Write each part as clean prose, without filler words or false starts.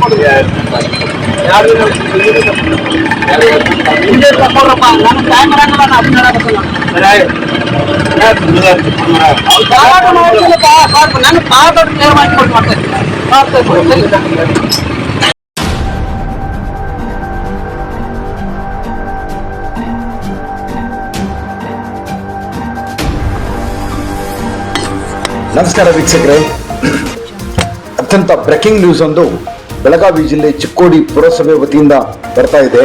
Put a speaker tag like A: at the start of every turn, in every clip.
A: ನಮಸ್ಕಾರ ವೀಕ್ಷಕರೇ, ಅತ್ಯಂತ ಬ್ರೇಕಿಂಗ್ ನ್ಯೂಸ್ ಒಂದು ಬೆಳಗಾವಿ ಜಿಲ್ಲೆ ಚಿಕ್ಕೋಡಿ ಪುರಸಭೆ ವತಿಯಿಂದ ಬರ್ತಾ ಇದೆ.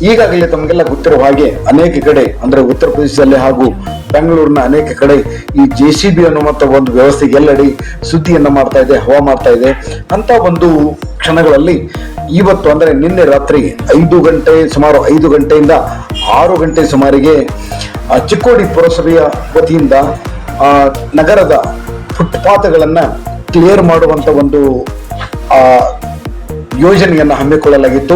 A: ಈಗಾಗಲೇ ತಮಗೆಲ್ಲ ಗೊತ್ತಿರುವ ಹಾಗೆ ಅನೇಕ ಕಡೆ ಅಂದ್ರೆ ಉತ್ತರ ಪ್ರದೇಶದಲ್ಲಿ ಹಾಗೂ ಬೆಂಗಳೂರಿನ ಅನೇಕ ಕಡೆ ಈ JCB ಅನ್ನುವಂಥ ಒಂದು ವ್ಯವಸ್ಥೆಗೆ ಎಲ್ಲೆಡೆ ಸುದ್ದಿಯನ್ನ ಮಾಡ್ತಾ ಇದೆ, ಹವಾ ಮಾಡ್ತಾ ಇದೆ. ಅಂತ ಒಂದು ಕ್ಷಣಗಳಲ್ಲಿ ಇವತ್ತು ಅಂದ್ರೆ ನಿನ್ನೆ ರಾತ್ರಿ ಸುಮಾರು 5 ಗಂಟೆಯಿಂದ 6 ಗಂಟೆ ಸುಮಾರಿಗೆ ಚಿಕ್ಕೋಡಿ ಪುರಸಭೆಯ ವತಿಯಿಂದ ನಗರದ ಫುಟ್ಪಾತ್ಗಳನ್ನ ಕ್ಲಿಯರ್ ಮಾಡುವಂತ ಒಂದು ಯೋಜನೆಯನ್ನ ಹಮ್ಮಿಕೊಳ್ಳಲಾಗಿತ್ತು.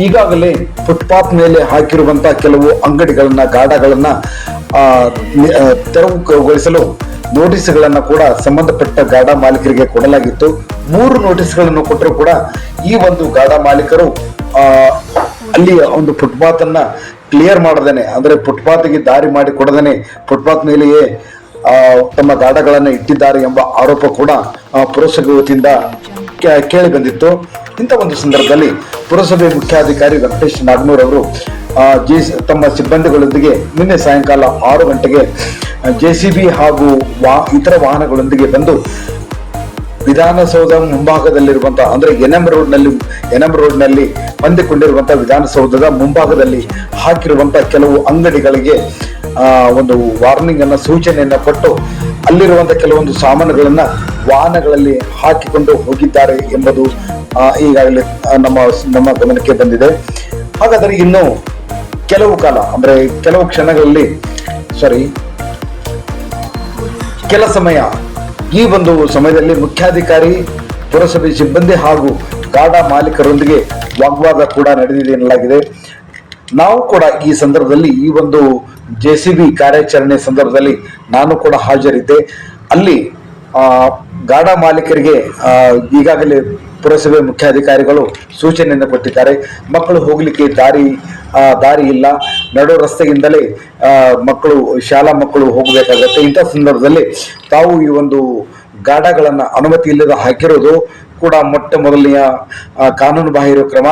A: ಈಗಾಗಲೇ ಫುಟ್ಪಾತ್ ಮೇಲೆ ಹಾಕಿರುವಂತಹ ಕೆಲವು ಅಂಗಡಿಗಳನ್ನ ಗಾಡಗಳನ್ನ ತೆರವುಗೊಳಿಸಲು ನೋಟಿಸ್ಗಳನ್ನ ಕೂಡ ಸಂಬಂಧಪಟ್ಟ ಗಾಡ ಮಾಲೀಕರಿಗೆ ಕೊಡಲಾಗಿತ್ತು. 3 ನೋಟಿಸ್ಗಳನ್ನು ಕೊಟ್ಟರು ಕೂಡ ಈ ಒಂದು ಗಾಡ ಮಾಲೀಕರು ಅಲ್ಲಿ ಒಂದು ಫುಟ್ಪಾತ್ ಅನ್ನ ಕ್ಲಿಯರ್ ಮಾಡದೇನೆ ಅಂದ್ರೆ ಫುಟ್ಪಾತ್ಗೆ ದಾರಿ ಮಾಡಿ ಕೊಡದೇನೆ ಫುಟ್ಪಾತ್ ಮೇಲೆಯೇ ತಮ್ಮ ಗಾಡಗಳನ್ನು ಇಟ್ಟಿದ್ದಾರೆ ಎಂಬ ಆರೋಪ ಕೂಡ ಪುರಸಭೆ ವತಿಯಿಂದ ಕೇಳಿ ಬಂದಿತ್ತು. ಇಂಥ ಒಂದು ಸಂದರ್ಭದಲ್ಲಿ ಪುರಸಭೆ ಮುಖ್ಯಾಧಿಕಾರಿ ವೆಂಕಟೇಶ್ ನಾಗನೂರ್ ಅವರು ತಮ್ಮ ಸಿಬ್ಬಂದಿಗಳೊಂದಿಗೆ ನಿನ್ನೆ ಸಾಯಂಕಾಲ 6 ಗಂಟೆಗೆ JCB ಹಾಗೂ ಇತರ ವಾಹನಗಳೊಂದಿಗೆ ಬಂದು ವಿಧಾನಸೌಧ ಮುಂಭಾಗದಲ್ಲಿರುವಂತಹ ಅಂದ್ರೆ NM ರೋಡ್ನಲ್ಲಿ ಹೊಂದಿಕೊಂಡಿರುವಂತಹ ವಿಧಾನಸೌಧದ ಮುಂಭಾಗದಲ್ಲಿ ಹಾಕಿರುವಂತಹ ಕೆಲವು ಅಂಗಡಿಗಳಿಗೆ ಒಂದು ವಾರ್ನಿಂಗ್ ಅನ್ನ ಸೂಚನೆಯನ್ನ ಕೊಟ್ಟು ಅಲ್ಲಿರುವಂತಹ ಕೆಲವೊಂದು ಸಾಮಾನುಗಳನ್ನ ವಾಹನಗಳಲ್ಲಿ ಹಾಕಿಕೊಂಡು ಹೋಗಿದ್ದಾರೆ ಎಂಬುದು ಈಗಾಗಲೇ ನಮ್ಮ ಗಮನಕ್ಕೆ ಬಂದಿದೆ. ಹಾಗಾದರೆ ಇನ್ನು ಕೆಲವು ಕ್ಷಣಗಳಲ್ಲಿ ಕೆಲ ಸಮಯ ಈ ಒಂದು ಸಮಯದಲ್ಲಿ ಮುಖ್ಯಾಧಿಕಾರಿ, ಪುರಸಭೆ ಸಿಬ್ಬಂದಿ ಹಾಗೂ ಗಾಡ ಮಾಲೀಕರೊಂದಿಗೆ ವಾಗ್ವಾದ ಕೂಡ ನಡೆದಿದೆ ಎನ್ನಲಾಗಿದೆ. ನಾವು ಕೂಡ ಈ ಸಂದರ್ಭದಲ್ಲಿ ಈ ಒಂದು JCB ಕಾರ್ಯಾಚರಣೆ ಸಂದರ್ಭದಲ್ಲಿ ನಾನು ಕೂಡ ಹಾಜರಿದ್ದೆ. ಅಲ್ಲಿ ಗಾಡ ಮಾಲೀಕರಿಗೆ ಈಗಾಗಲೇ ಪುರಸಭೆ ಮುಖ್ಯಾಧಿಕಾರಿಗಳು ಸೂಚನೆಯನ್ನು ಕೊಟ್ಟಿದ್ದಾರೆ. ಮಕ್ಕಳು ಹೋಗ್ಲಿಕ್ಕೆ ದಾರಿ ಇಲ್ಲ, ನಡು ರಸ್ತೆಯಿಂದಲೇ ಶಾಲಾ ಮಕ್ಕಳು ಹೋಗಬೇಕಾಗತ್ತೆ. ಇಂಥ ಸಂದರ್ಭದಲ್ಲಿ ತಾವು ಈ ಒಂದು ಗಾಡಗಳನ್ನ ಅನುಮತಿ ಇಲ್ಲದ ಹಾಕಿರೋದು ಕೂಡ ಮೊಟ್ಟ ಮೊದಲನೆಯ ಕಾನೂನು ಬಾಹಿರ ಕ್ರಮ.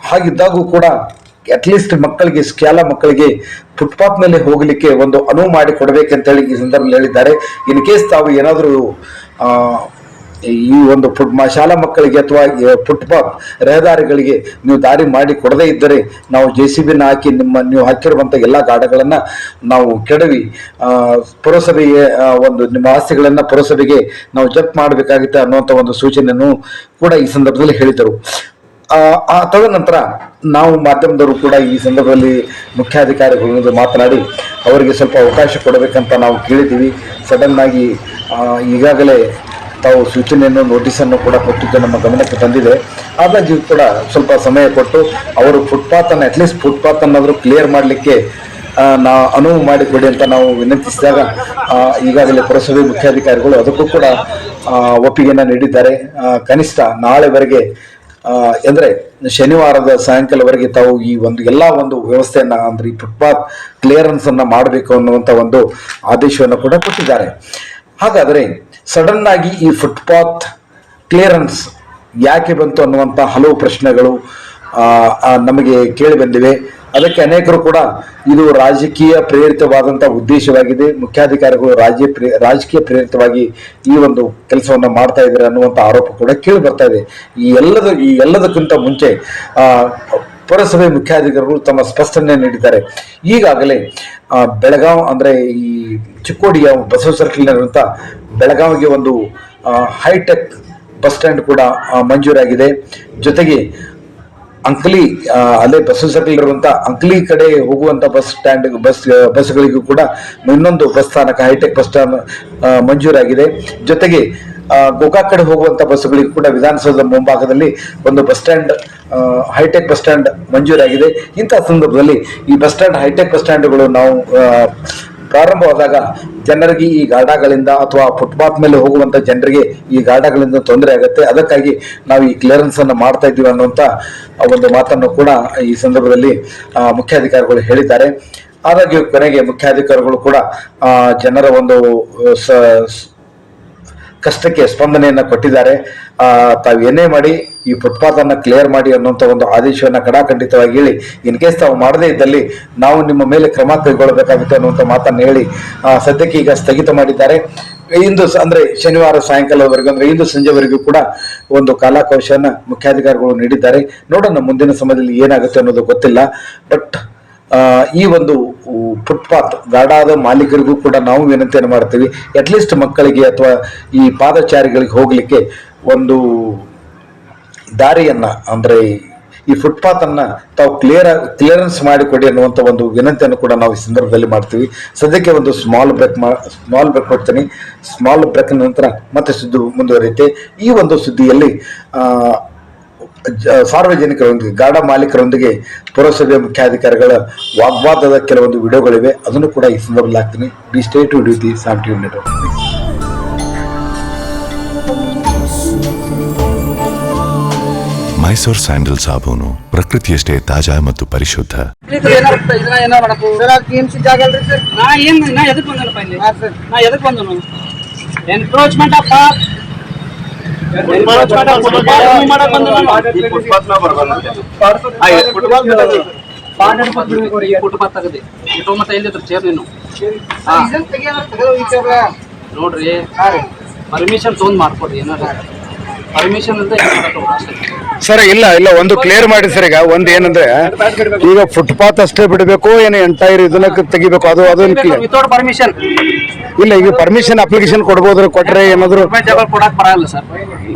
A: ಹಾಗಿದ್ದಾಗೂ ಕೂಡ ಅಟ್ಲೀಸ್ಟ್ ಶಾಲಾ ಮಕ್ಕಳಿಗೆ ಫುಟ್ಪಾತ್ ಮೇಲೆ ಹೋಗ್ಲಿಕ್ಕೆ ಒಂದು ಅನುವು ಮಾಡಿ ಕೊಡಬೇಕಂತೇಳಿ ಈ ಸಂದರ್ಭದಲ್ಲಿ ಹೇಳಿದ್ದಾರೆ. ಇನ್ ಕೇಸ್ ತಾವು ಏನಾದರೂ ಈ ಒಂದು ಶಾಲಾ ಮಕ್ಕಳಿಗೆ ಅಥವಾ ಫುಟ್ಪಾತ್ ರಹದಾರಿಗಳಿಗೆ ನೀವು ದಾರಿ ಮಾಡಿ ಕೊಡದೇ ಇದ್ದರೆ ನಾವು JCBನ ಹಾಕಿ ನೀವು ಹಾಕಿರುವಂತ ಎಲ್ಲಾ ಗಾಡಗಳನ್ನ ನಾವು ಕೆಡವಿ ಪುರಸಭೆಗೆ ನಿಮ್ಮ ಆಸ್ತಿಗಳನ್ನ ಪುರಸಭೆಗೆ ನಾವು ಜಪ್ತ್ ಮಾಡಬೇಕಾಗುತ್ತೆ ಅನ್ನುವಂತ ಒಂದು ಸೂಚನೆಯನ್ನು ಕೂಡ ಈ ಸಂದರ್ಭದಲ್ಲಿ ಹೇಳಿದರು. ತದನಂತರ ನಾವು ಮಾಧ್ಯಮದವರು ಕೂಡ ಈ ಸಂದರ್ಭದಲ್ಲಿ ಮುಖ್ಯಾಧಿಕಾರಿಗಳು ಮಾತನಾಡಿ ಅವರಿಗೆ ಸ್ವಲ್ಪ ಅವಕಾಶ ಕೊಡಬೇಕಂತ ನಾವು ಕೇಳಿದ್ದೀವಿ. ಸಡನ್ ಆಗಿ ಈಗಾಗಲೇ ತಾವು ಸೂಚನೆಯನ್ನು ನೋಟಿಸನ್ನು ಕೂಡ ಕೊಟ್ಟಿದ್ದು ನಮ್ಮ ಗಮನಕ್ಕೆ ಬಂದಿದೆ. ಹಾಗಾಗಿ ಕೂಡ ಸ್ವಲ್ಪ ಸಮಯ ಕೊಟ್ಟು ಅವರು ಅಟ್ಲೀಸ್ಟ್ ಫುಟ್ಪಾತ್ ಅನ್ನಾದರೂ ಕ್ಲಿಯರ್ ಮಾಡಲಿಕ್ಕೆ ಅನುವು ಮಾಡಿಕೊಡಿ ಅಂತ ನಾವು ವಿನಂತಿಸಿದಾಗ ಈಗಾಗಲೇ ಪುರಸಭೆ ಮುಖ್ಯಾಧಿಕಾರಿಗಳು ಅದಕ್ಕೂ ಕೂಡ ಒಪ್ಪಿಗೆಯನ್ನು ನೀಡಿದ್ದಾರೆ. ಕನಿಷ್ಠ ನಾಳೆವರೆಗೆ ಅಂದ್ರೆ ಶನಿವಾರದ ಸಾಯಂಕಾಲವರೆಗೆ ತಾವು ಈ ಎಲ್ಲಾ ಒಂದು ವ್ಯವಸ್ಥೆಯನ್ನ ಅಂದ್ರೆ ಈ ಫುಟ್ಪಾತ್ ಕ್ಲಿಯರೆನ್ಸ್ ಅನ್ನ ಮಾಡಬೇಕು ಅನ್ನುವಂತ ಒಂದು ಆದೇಶವನ್ನು ಕೂಡ ಕೊಟ್ಟಿದ್ದಾರೆ. ಹಾಗಾದ್ರೆ ಸಡನ್ ಆಗಿ ಈ ಫುಟ್ಪಾತ್ ಕ್ಲಿಯರೆನ್ಸ್ ಯಾಕೆ ಬಂತು ಅನ್ನುವಂತ ಹಲವು ಪ್ರಶ್ನೆಗಳು ನಮಗೆ ಕೇಳಿ ಬಂದಿವೆ. ಅದಕ್ಕೆ ಅನೇಕರು ಕೂಡ ಇದು ರಾಜಕೀಯ ಪ್ರೇರಿತವಾದಂತಹ ಉದ್ದೇಶವಾಗಿದೆ, ಮುಖ್ಯಾಧಿಕಾರಿಗಳು ರಾಜಕೀಯ ಪ್ರೇರಿತವಾಗಿ ಈ ಒಂದು ಕೆಲಸವನ್ನ ಮಾಡ್ತಾ ಇದ್ದಾರೆ ಅನ್ನುವಂಥ ಆರೋಪ ಕೂಡ ಕೇಳಿ ಬರ್ತಾ ಇದೆ. ಈ ಎಲ್ಲದಕ್ಕಿಂತ ಮುಂಚೆ ಪುರಸಭೆ ಮುಖ್ಯಾಧಿಕಾರಿಗಳು ತಮ್ಮ ಸ್ಪಷ್ಟನೆ ನೀಡಿದ್ದಾರೆ. ಈಗಾಗಲೇ ಬೆಳಗಾವಿ ಅಂದ್ರೆ ಈ ಚಿಕ್ಕೋಡಿಯ ಬಸವ ಸರ್ಕಲ್ನಲ್ಲಿರುವಂಥ ಬೆಳಗಾವಿಗೆ ಒಂದು ಹೈಟೆಕ್ ಬಸ್ ಸ್ಟ್ಯಾಂಡ್ ಕೂಡ ಮಂಜೂರಾಗಿದೆ. ಜೊತೆಗೆ ಅಂಕಲಿ ಅಲ್ಲೇ ಬಸ್ ಸರ್ಕಲ್ ಇರುವಂತ ಅಂಕಲಿ ಕಡೆ ಹೋಗುವಂತ ಬಸ್ಗಳಿಗೂ ಕೂಡ ಇನ್ನೊಂದು ಬಸ್ ಸ್ಥಾನಕ ಹೈಟೆಕ್ ಬಸ್ ಸ್ಟ್ಯಾಂಡ್ ಮಂಜೂರಾಗಿದೆ. ಜೊತೆಗೆ ಗೋಕಾಕ್ ಕಡೆ ಹೋಗುವಂತ ಬಸ್ಗಳಿಗೂ ಕೂಡ ವಿಧಾನಸೌಧದ ಮುಂಭಾಗದಲ್ಲಿ ಒಂದು bus stand hi-tech bus stand ಮಂಜೂರಾಗಿದೆ. ಇಂತಹ ಸಂದರ್ಭದಲ್ಲಿ ಈ ಬಸ್ ಸ್ಟ್ಯಾಂಡ್ ಹೈಟೆಕ್ ಬಸ್ ಸ್ಟ್ಯಾಂಡ್ಗಳು ನಾವು ಪ್ರಾರಂಭವಾದಾಗ ಜನರಿಗೆ ಈ ಗಾಢಗಳಿಂದ ಅಥವಾ ಫುಟ್ಪಾತ್ ಮೇಲೆ ಹೋಗುವಂಥ ಜನರಿಗೆ ಈ ಗಾಢಗಳಿಂದ ತೊಂದರೆ ಆಗುತ್ತೆ. ಅದಕ್ಕಾಗಿ ನಾವು ಈ ಕ್ಲಿಯರೆನ್ಸ್ ಅನ್ನು ಮಾಡ್ತಾ ಇದ್ದೀವಿ ಅನ್ನುವಂಥ ಒಂದು ಮಾತನ್ನು ಕೂಡ ಈ ಸಂದರ್ಭದಲ್ಲಿ ಮುಖ್ಯಾಧಿಕಾರಿಗಳು ಹೇಳಿದ್ದಾರೆ. ಆದಾಗ್ಯೂ ಕೊನೆಗೆ ಮುಖ್ಯಾಧಿಕಾರಿಗಳು ಕೂಡ ಜನರ ಒಂದು ಕಷ್ಟಕ್ಕೆ ಸ್ಪಂದನೆಯನ್ನು ಕೊಟ್ಟಿದ್ದಾರೆ. ತಾವು ಏನೇ ಮಾಡಿ ಈ ಫುಟ್ಪಾತ್ ಅನ್ನ ಕ್ಲಿಯರ್ ಮಾಡಿ ಅನ್ನುವಂಥ ಒಂದು ಆದೇಶವನ್ನು ಕಡಾಖಂಡಿತವಾಗಿ ಹೇಳಿ, ಇನ್ ಕೇಸ್ ತಾವು ಮಾಡದೇ ಇದ್ದಲ್ಲಿ ನಾವು ನಿಮ್ಮ ಮೇಲೆ ಕ್ರಮ ಕೈಗೊಳ್ಳಬೇಕಾಗುತ್ತೆ ಅನ್ನುವಂಥ ಮಾತನ್ನು ಹೇಳಿ ಸದ್ಯಕ್ಕೆ ಈಗ ಸ್ಥಗಿತ ಮಾಡಿದ್ದಾರೆ. ಇಂದು ಅಂದ್ರೆ ಶನಿವಾರ ಸಾಯಂಕಾಲವರೆಗೂ ಅಂದ್ರೆ ಇಂದು ಸಂಜೆವರೆಗೂ ಕೂಡ ಒಂದು ಕಾಲಾವಕಾಶವನ್ನ ಮುಖ್ಯಾಧಿಕಾರಿಗಳು ನೀಡಿದ್ದಾರೆ. ನೋಡೋಣ ಮುಂದಿನ ಸಮಯದಲ್ಲಿ ಏನಾಗುತ್ತೆ ಅನ್ನೋದು ಗೊತ್ತಿಲ್ಲ. ಬಟ್ ಈ ಒಂದು ಫುಟ್ಪಾತ್ ಗಾಢಾದ ಮಾಲೀಕರಿಗೂ ಕೂಡ ನಾವು ವಿನಂತಿಯನ್ನು ಮಾಡ್ತೀವಿ, ಅಟ್ಲೀಸ್ಟ್ ಮಕ್ಕಳಿಗೆ ಅಥವಾ ಈ ಪಾದಚಾರಿಗಳಿಗೆ ಹೋಗ್ಲಿಕ್ಕೆ ಒಂದು ದಾರಿಯನ್ನ ಅಂದ್ರೆ ಈ ಫುಟ್ಪಾತ್ ಅನ್ನ ತಾವು ಕ್ಲಿಯರೆನ್ಸ್ ಮಾಡಿಕೊಡಿ ಅನ್ನುವಂಥ ಒಂದು ವಿನಂತಿಯನ್ನು ಕೂಡ ನಾವು ಈ ಸಂದರ್ಭದಲ್ಲಿ ಮಾಡ್ತೀವಿ. ಸದ್ಯಕ್ಕೆ ಒಂದು ಸ್ಮಾಲ್ ಬ್ರೇಕ್ ಕೊಡ್ತೀನಿ. ಸ್ಮಾಲ್ ಬ್ರೇಕ್ ನಂತರ ಮತ್ತೆ ಸುದ್ದಿ ಮುಂದುವರಿಯುತ್ತೆ. ಈ ಒಂದು ಸುದ್ದಿಯಲ್ಲಿ ಸಾರ್ವಜನಿಕರೊಂದಿಗೆ ಗಾಢ ಮಾಲೀಕರೊಂದಿಗೆ ಪುರಸಭೆ ಮುಖ್ಯಾಧಿಕಾರಿಗಳ ವಾಗ್ವಾದದ ಕೆಲವೊಂದು ವಿಡಿಯೋಗಳಿವೆ, ಅದನ್ನು ಕೂಡ ಈ ಸಂದರ್ಭದಲ್ಲಿ ಹಾಕ್ತೀನಿ. ಬಿ ಸ್ಟೇ ಟು ಡಿ the same TV network.
B: Mysore sandal ಸಾಬೂನು ಪ್ರಕೃತಿಯಷ್ಟೇ ತಾಜಾ ಮತ್ತು ಪರಿಶುದ್ಧ.
C: ನೋಡ್ರಿ ಪರ್ಮಿಷನ್ ತೊಂದ್ ಮಾಡ್ಕೊಡ್ರಿ. ಏನಾರ ಪರ್ಮಿಷನ್ ಅಂತ
D: ಸರ್ ಇಲ್ಲ ಒಂದು ಕ್ಲಿಯರ್ ಮಾಡಿ ಸರ್. ಈಗ ಒಂದ್ ಏನಂದ್ರೆ ಈಗ ಫುಟ್ಪಾತ್ ಅಷ್ಟೇ ಬಿಡಬೇಕು ಏನು ಎಂಟೈರ್ ಇದನ್ನ ತೆಗಿಬೇಕು ಅದೊಂದು ಕ್ಲಿಯರ್
C: ವಿತೌಟ್ ಪರ್ಮಿಷನ್
D: ಇಲ್ಲ. ಈಗ ಪರ್ಮಿಷನ್ ಅಪ್ಲಿಕೇಶನ್ ಕೊಡ್ಬೋದ್ರೆ ಕೊಟ್ರೆ ಏನಾದ್ರು
C: ಕೊಡಕ್ ಬರಲ್ಲ ಸರ್.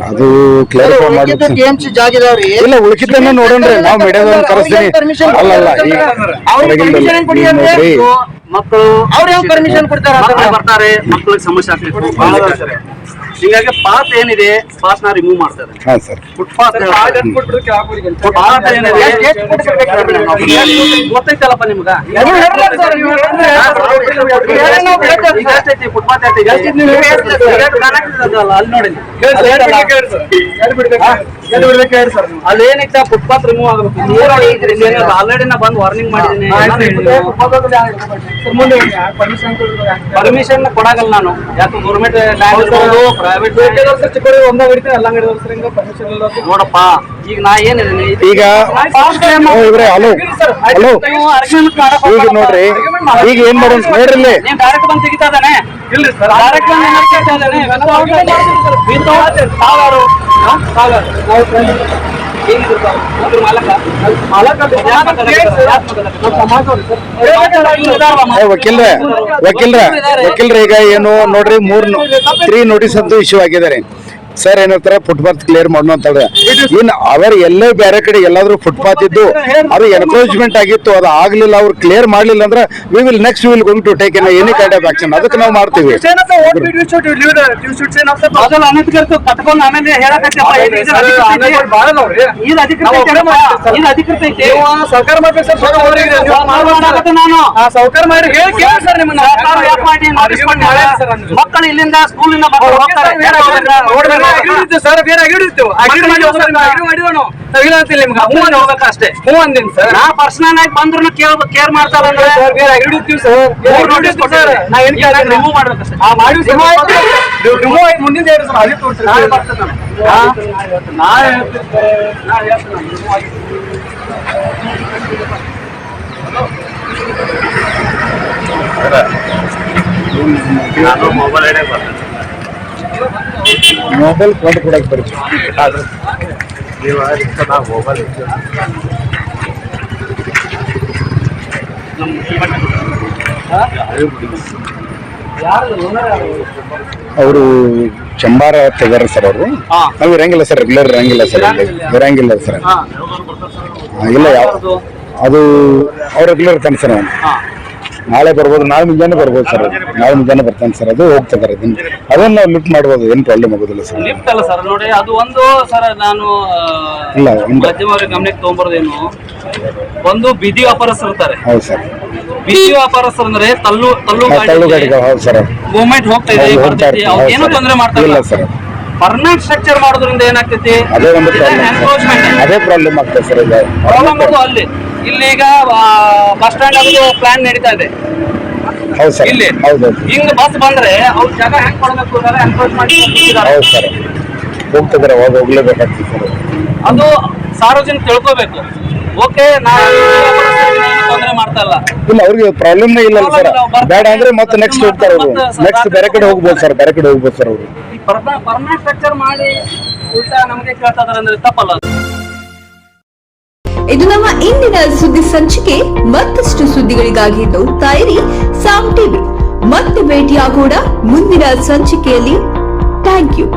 D: ಅದು ಕ್ಲಿಯರಿಫೈ ಮಾಡಿ ಇಲ್ಲ ಉಳಿಕಿದ್ದನ್ನ ನೋಡೋಣ್ರಿ ನಾವು ಮೀಡಿಯಾದವ್ರನ್ನ ಕರೆಸ್ತೀನಿ. ಅಲ್ಲ ಈಗ
C: ಮಕ್ಕಳು ಅವ್ರ ಪರ್ಮಿಷನ್ ಬರ್ತಾರೆ, ಮಕ್ಕಳಿಗೆ ಸಮಸ್ಯೆ ಆಗ್ತದೆ. ಹೀಗಾಗಿ ಪಾತ್ ಏನಿದೆ ಪಾತ್ ನ ರಿಮೂವ್ ಮಾಡ್ತಾರೆ. ಫುಟ್ಪಾತ್ ಗೊತ್ತೈತಲ್ಲಪ್ಪ ನಿಮ್ಗ ಫುಟ್ಪಾತ್ ಅಲ್ಲಿ ನೋಡಿ ಅಲ್ಲಿ ಏನೈತೆ ಫುಟ್ಪಾತ್ ರಿಮೂವ್ ಆಗಬೇಕು. ಆಲ್ರೆಡಿ ನಾ ಬಂದು ವಾರ್ನಿಂಗ್ ಮಾಡಿದ್ದೀನಿ. ಪರ್ಮಿಷನ್ ಕೊಡಾಗಲ್ಲ ನಾನು. ಯಾಕೆ ಗೌರ್ಮೆಂಟ್ ನೋಡಪ್ಪ ಈಗ ನಾ ಏನಿದ್ದೀನಿ
D: ಈಗ ಹಲೋ ಈಗ ನೋಡ್ರಿ ಈಗ ಏನ್ ಮಾಡೋಣ ನೋಡ್ರಿ
C: ಡೈರೆಕ್ಟ್ ಬಂದು ತೆಗಿತಾ ಇದ್ದಾನೆ. ಡೈರೆಕ್ಟ್
D: ವಕೀಲ್ರೆ ಈಗ ಏನು ನೋಡ್ರಿ 3 ನೋಟಿಸ್ ಅಂತೂ ಇಶ್ಯೂ ಆಗಿದ್ದಾರೆ ಸರ್. ಏನಂತಾರೆ ಫುಟ್ಪಾತ್ ಕ್ಲಿಯರ್ ಮಾಡೋಣ ಅಂತ ಇನ್ ಅವರು ಎಲ್ಲೇ ಬೇರೆ ಕಡೆ ಎಲ್ಲಾದ್ರೂ ಫುಟ್ಪಾತ್ ಇದ್ದು ಅದು ಎನ್ಕ್ರೋಚ್ಮೆಂಟ್ ಆಗಿತ್ತು, ಅದು ಆಗ್ಲಿಲ್ಲ, ಅವ್ರು ಕ್ಲಿಯರ್ ಮಾಡ್ಲಿಲ್ಲ ಅಂದ್ರೆ we will going to take any kind of action. ಅದಕ್ಕೆ ನಾವು ಮಾಡ್ತೀವಿ.
C: ಮಕ್ಕಳು ಇಲ್ಲಿಂದ ಸ್ಕೂಲಿಂದ ಸರ್ ಬೇರೆ ಅಷ್ಟೇ. ನಾ ಪರ್ಸನಲ್ ಆಗಿ ಬಂದ್ರು ಕೇರ್ ಮಾಡ್ತಾರೆ. ರಿಮೂವ್ ಮಾಡ್ಬೇಕಷ್ಟೇ. ಮುಂದಿನ ಮೊಬೈಲ್ ಐಡಿಯಾಗ ಬರ್ತೇನೆ.
D: ಮೊಬೈಲ್ ಕೊಂಡು ಕೊಡಕ್ಕೆ ಬರುತ್ತೆ.
B: ಮೊಬೈಲ್
D: ಅವರು ಚಂಬಾರ ತೆಗಾರ ಸರ್. ಅವರು ನಾವು ಇರಂಗಿಲ್ಲ ಸರ್, ರೆಗ್ಯುಲರ್ ಇರಂಗಿಲ್ಲ ಸರ್. ಇಲ್ಲ ಅದು ಅವ್ರ ರೆಗ್ಯುಲರ್ ತಾನೆ ಸರ್. ನಾಳೆ ಬರ್ಬೋದು, ನಾಳೆ ಮುಂಜಾನೆ ಬರ್ಬೋದು ಸರ್. ನಾಳೆ ಮುಂಜಾನೆ ಬರ್ತಾನೆ ಸರ್. ಅದು ಹೋಗ್ತಾರೆ ಅದನ್ನ ನಾವು ಲಿಫ್ಟ್ ಮಾಡ್ಬೋದು, ಏನು ಪ್ರಾಬ್ಲಮ್ ಆಗೋದಿಲ್ಲ ಸರ್.
C: ಲಿಫ್ಟ್ ಅಲ್ಲ ಸರ್. ನೋಡಿ ಅದು ಒಂದು ಸರ್ ನಾನು ಗಮನಕ್ಕೆ ತಗೊಂಬರೋದೇನು, ಒಂದು ಬೀದಿ ವ್ಯಾಪಾರಸ್ಥರು ಇರ್ತಾರೆ.
D: ಹೌದು ಸರ್.
C: ಬಿಸಿ ವ್ಯಾಪಾರಸ್ಥರು ಅಂದ್ರೆ ತಳ್ಳು
D: ತಳ್ಳು
C: ಗಾಡಿ
D: ಗಾಡಿಗಳು ಹೌದು ಸರ್.
C: ಮೂವ್ಮೆಂಟ್ ಹೋಗ್ತಾ ಇದೆ
D: ಹೌದು, ಹೋಗ್ತಾ
C: ಬರ್ತೈತಿ,
D: ಇರ್ತೀವಿ.
C: ಅವ್ರು ಏನೂ
D: ಹೌದು
C: ತೊಂದರೆ ಮಾಡ್ತಾ
D: ಇಲ್ಲ
C: ಇಲ್ಲ
D: ಸರ್.
C: ಪರ್ಮನೆಂಟ್ ಸ್ಟ್ರಕ್ಚರ್ ಮಾಡೋದ್ರಿಂದ ಏನಾಗ್ತೈತಿ,
D: ಅದೇ ಒಂದು
C: ಎನ್ಕ್ರೋಚ್ಮೆಂಟ್
D: ಅದೇ ಪ್ರಾಬ್ಲಮ್ ಆಗ್ತದೆ ಸರ್ ಈಗ.
C: ಪ್ರಾಬ್ಲಮ್ ಅದು ಅಲ್ಲಿ. ಇಲ್ಲಿ ಈಗ ಬಸ್ ಸ್ಟ್ಯಾಂಡ್ ಆಗೋದು ಪ್ಲಾನ್ ನಡೀತಾ ಇದೆ
D: ಹೌದು ಸರ್.
C: ಇಲ್ಲಿ.
D: ಹೌದು
C: ಹಿಂಗ್ ಬಸ್ ಬಂದ್ರೆ ಅವ್ರ ಜಾಗ ಹೆಂಗ್ ಕೊಡಬೇಕು ಎನ್ಕ್ರೋಚ್ ಮಾಡಿ ಕೂತಿದ್ದಾರೆ.
D: ಹೌದು ಸರ್. ಹೋಗ್ತಿದ್ರೆ ಅವಾಗ ಹೋಗ್ಲೇಬೇಕಾಗ್ತದೆ ಸರ್.
C: ಅದು ಸಾರ್ವಜನಿಕ ತಿಳ್ಕೋಬೇಕು. ಓಕೆ, ನಾವು ತೊಂದರೆ ಮಾಡ್ತಾ ಇಲ್ಲ,
D: ಇಲ್ಲ ಅವ್ರಿಗೆ ಪ್ರಾಬ್ಲಮ್ ಇಲ್ಲ ಸರ್. ಬೇಡ ಅಂದ್ರೆ ಮತ್ತೆ ನೆಕ್ಸ್ಟ್ ಹೋಗ್ತಾರೆ ಅವರು. ನೆಕ್ಸ್ಟ್ ಬೇರೆ ಕಡೆ ಹೋಗ್ಬೋದು ಸರ್, ಬೇರೆ ಕಡೆ ಹೋಗ್ಬೋದು ಸರ್ ಅವರು.
C: ಈ ಪರ್ಮನೆಂಟ್ ಸ್ಟ್ರಕ್ಚರ್ ಮಾಡಿ ಉಲ್ಟಾ ನಮಗೆ ಕೇಳ್ತಾ ಇದಾರೆ ಅಂದ್ರೆ ತಪ್ಪಲ್ಲ.
E: ಇದು ನಮ್ಮ ಇಂದಿನ ಸುದ್ದಿ ಸಂಚಿಕೆ. ಮತ್ತಷ್ಟು ಸುದ್ದಿಗಳಿಗಾಗಿ ನೋಡ್ತಾ ಇರಿ ಸಾಮ್ ಟಿವಿ. ಮತ್ತೆ ಭೇಟಿಯಾಗೋಣ ಮುಂದಿನ ಸಂಚಿಕೆಯಲ್ಲಿ. Thank you.